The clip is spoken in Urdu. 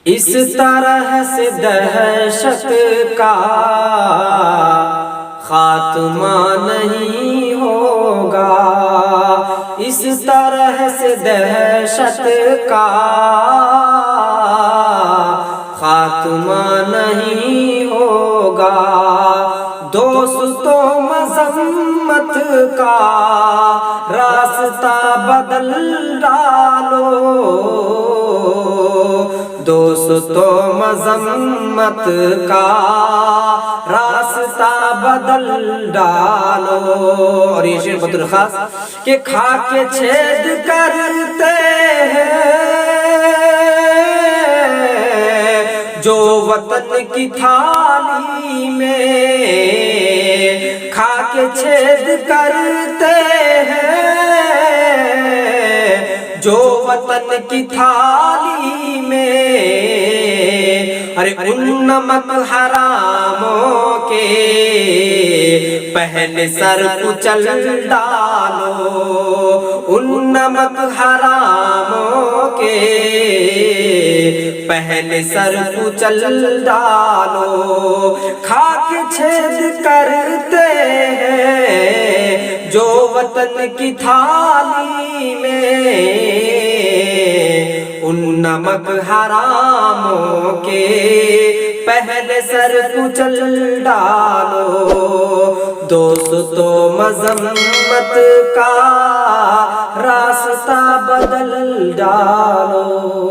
اس طرح سے دہشت کا خاتمہ نہیں ہوگا، اس طرح سے دہشت کا خاتمہ نہیں ہوگا۔ دوستو مذمت کا راستہ بدل ڈالو، دوستو مذمت کا راستہ بدل ڈالو۔ اور یہ شعر بطور خاص کہ کھا کے چھید کرتے ہیں جو وطن کی تھالی میں، کھا کے چھید کرتے ہیں جو وطن کی تھالی میں، ارے ان نمک حراموں کے پہلے سر کچل ڈالو، ان نمک حراموں کے پہلے سر کچل ڈالو۔ کھا کے چھید کرتے ہیں جو وطن کی تھالی میں، ان نمک حراموں کے پہلے سر کچل ڈالو، دوستو مذمت کا راستہ بدل ڈالو۔